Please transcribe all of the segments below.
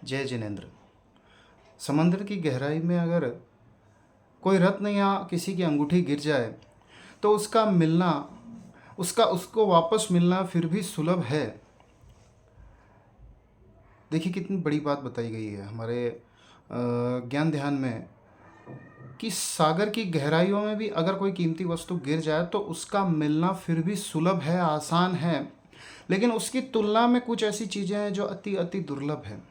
जय जिनेन्द्र। समंदर की गहराई में अगर कोई रत्न या किसी की अंगूठी गिर जाए तो उसका मिलना उसको वापस मिलना फिर भी सुलभ है। देखिए कितनी बड़ी बात बताई गई है हमारे ज्ञान ध्यान में कि सागर की गहराइयों में भी अगर कोई कीमती वस्तु गिर जाए तो उसका मिलना फिर भी सुलभ है, आसान है। लेकिन उसकी तुलना में कुछ ऐसी चीज़ें हैं जो अति अति दुर्लभ है।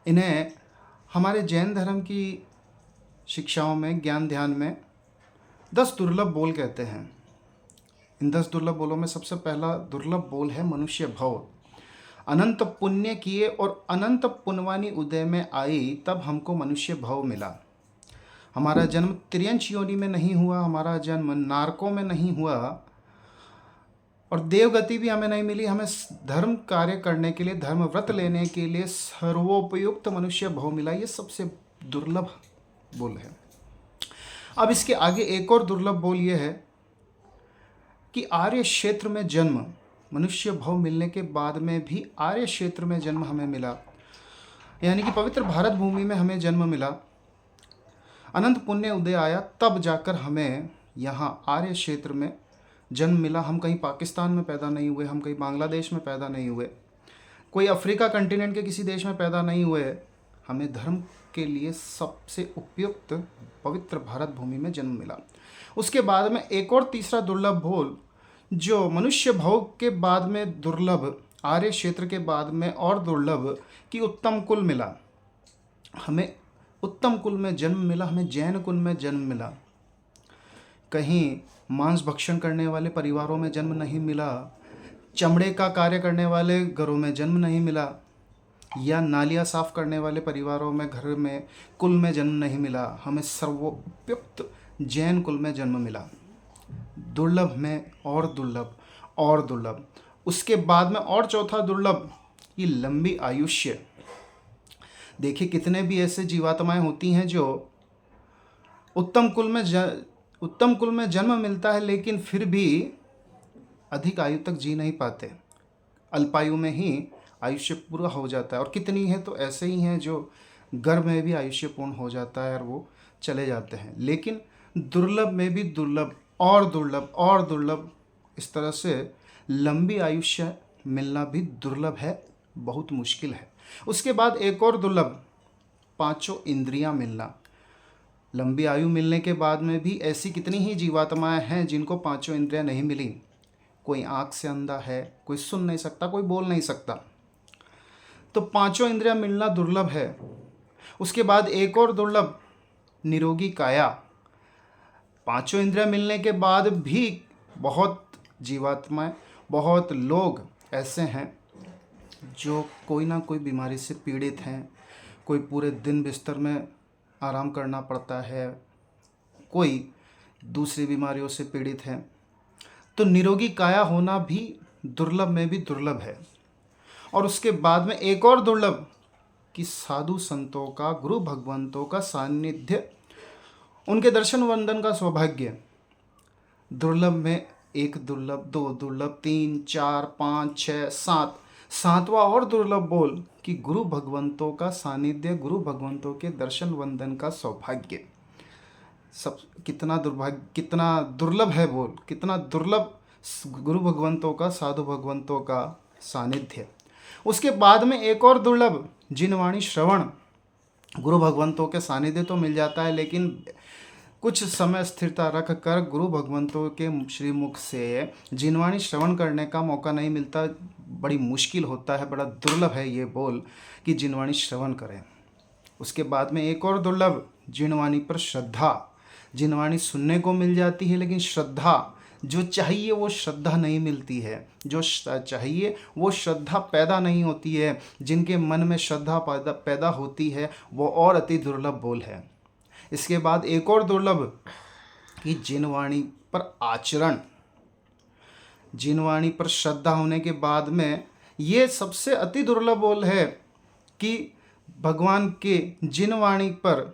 इन्हें हमारे जैन धर्म की शिक्षाओं में, ज्ञान ध्यान में 10 दुर्लभ बोल कहते हैं। इन 10 दुर्लभ बोलों में सबसे पहला दुर्लभ बोल है मनुष्य भव। अनंत पुण्य किए और अनंत पुण्यवानी उदय में आई तब हमको मनुष्य भव मिला। हमारा जन्म त्रियंच योनि में नहीं हुआ, हमारा जन्म नारकों में नहीं हुआ और देवगति भी हमें नहीं मिली। हमें धर्म कार्य करने के लिए, धर्म व्रत लेने के लिए सर्वोपयुक्त मनुष्य भव मिला। ये सबसे दुर्लभ बोल है। अब इसके आगे एक और दुर्लभ बोल ये है कि आर्य क्षेत्र में जन्म, मनुष्य भव मिलने के बाद में भी आर्य क्षेत्र में जन्म हमें मिला, यानी कि पवित्र भारत भूमि में हमें जन्म मिला। अनंत पुण्य उदय आया तब जाकर हमें यहाँ आर्य क्षेत्र में जन्म मिला। हम कहीं पाकिस्तान में पैदा नहीं हुए, हम कहीं बांग्लादेश में पैदा नहीं हुए, कोई अफ्रीका कंटिनेंट के किसी देश में पैदा नहीं हुए। हमें धर्म के लिए सबसे उपयुक्त पवित्र भारत भूमि में जन्म मिला। उसके बाद में एक और तीसरा दुर्लभ बोल जो मनुष्य भव के बाद में दुर्लभ, आर्य क्षेत्र के बाद में और दुर्लभ कि उत्तम कुल मिला। हमें उत्तम कुल में जन्म मिला, हमें जैन कुल में जन्म मिला। कहीं मांस भक्षण करने वाले परिवारों में जन्म नहीं मिला, चमड़े का कार्य करने वाले घरों में जन्म नहीं मिला, या नालियाँ साफ करने वाले परिवारों में, घर में, कुल में जन्म नहीं मिला। हमें सर्वोपयुक्त जैन कुल में जन्म मिला। दुर्लभ में और दुर्लभ और दुर्लभ। उसके बाद में और चौथा दुर्लभ ये लंबी आयुष्य। देखिए कितने भी ऐसे जीवात्माएं होती हैं जो उत्तम कुल में जन्म मिलता है लेकिन फिर भी अधिक आयु तक जी नहीं पाते, अल्पायु में ही आयुष्य पूरा हो जाता है। और कितनी है तो ऐसे ही हैं जो गर्भ में भी आयुष्य पूर्ण हो जाता है और वो चले जाते हैं। लेकिन दुर्लभ में भी दुर्लभ और दुर्लभ और दुर्लभ, इस तरह से लंबी आयुष्य मिलना भी दुर्लभ है, बहुत मुश्किल है। उसके बाद एक और दुर्लभ, पांचों इंद्रियां मिलना। लंबी आयु मिलने के बाद में भी ऐसी कितनी ही जीवात्माएं हैं जिनको पांचों इंद्रियां नहीं मिली। कोई आँख से अंधा है, कोई सुन नहीं सकता, कोई बोल नहीं सकता, तो पांचों इंद्रियां मिलना दुर्लभ है। उसके बाद एक और दुर्लभ, निरोगी काया। पांचों इंद्रियां मिलने के बाद भी बहुत जीवात्माएं, बहुत लोग ऐसे हैं जो कोई ना कोई बीमारी से पीड़ित हैं। कोई पूरे दिन बिस्तर में आराम करना पड़ता है, कोई दूसरी बीमारियों से पीड़ित है। तो निरोगी काया होना भी दुर्लभ में भी दुर्लभ है। और उसके बाद में एक और दुर्लभ कि साधु संतों का, गुरु भगवंतों का सानिध्य, उनके दर्शन वंदन का सौभाग्य। दुर्लभ में एक दुर्लभ, दो दुर्लभ, 3, 4, 5, 6, 7, सातवां और दुर्लभ बोल कि गुरु भगवंतों का सानिध्य, गुरु भगवंतों के दर्शन वंदन का सौभाग्य। सब कितना दुर्भाग्य, कितना दुर्लभ है बोल, कितना दुर्लभ गुरु भगवंतों का, साधु भगवंतों का सानिध्य। उसके बाद में एक और दुर्लभ, जिनवाणी श्रवण। गुरु भगवंतों के सानिध्य तो मिल जाता है लेकिन कुछ समय स्थिरता रख कर गुरु भगवंतों के श्रीमुख से जिनवाणी श्रवण करने का मौका नहीं मिलता। बड़ी मुश्किल होता है, बड़ा दुर्लभ है ये बोल कि जिनवाणी श्रवण करें। उसके बाद में एक और दुर्लभ, जिनवाणी पर श्रद्धा। जिनवाणी सुनने को मिल जाती है लेकिन श्रद्धा, जो चाहिए वो श्रद्धा नहीं मिलती है, जो चाहिए वो श्रद्धा पैदा नहीं होती है। जिनके मन में श्रद्धा पैदा होती है वो और अति दुर्लभ बोल है। इसके बाद एक और दुर्लभ कि जिनवाणी पर आचरण। जिनवाणी पर श्रद्धा होने के बाद में ये सबसे अति दुर्लभ बोल है कि भगवान की जिनवाणी पर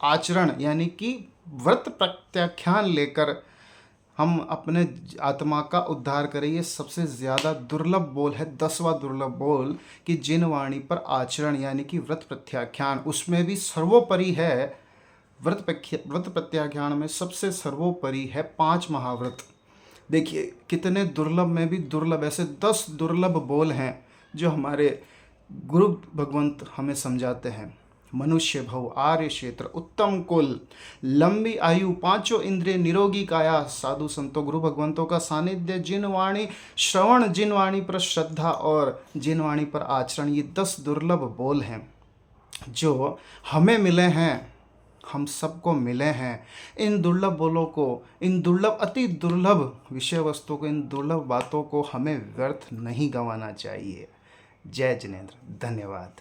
आचरण, यानी कि व्रत प्रत्याख्यान लेकर हम अपने आत्मा का उद्धार करें। ये सबसे ज़्यादा दुर्लभ बोल है, 10वां दुर्लभ बोल कि जिन वाणी पर आचरण यानी कि व्रत प्रत्याख्यान, उसमें भी सर्वोपरि है। व्रत प्रत्याख्यान में सबसे सर्वोपरि है 5 महाव्रत। देखिए कितने दुर्लभ में भी दुर्लभ, ऐसे 10 दुर्लभ बोल हैं जो हमारे गुरु भगवंत हमें समझाते हैं। मनुष्य भव, आर्य क्षेत्र, उत्तम कुल, लंबी आयु, पांचों इंद्रिय, निरोगी काया, साधु संतों, गुरु भगवंतों का सानिध्य, जिन वाणी श्रवण, जिन वाणी पर श्रद्धा और जिन वाणी पर आचरण, ये 10 दुर्लभ बोल हैं जो हमें मिले हैं, हम सबको मिले हैं। इन दुर्लभ बोलों को, इन दुर्लभ, अति दुर्लभ विषय वस्तु को, इन दुर्लभ बातों को हमें व्यर्थ नहीं गंवाना चाहिए। जय जिनेंद्र, धन्यवाद।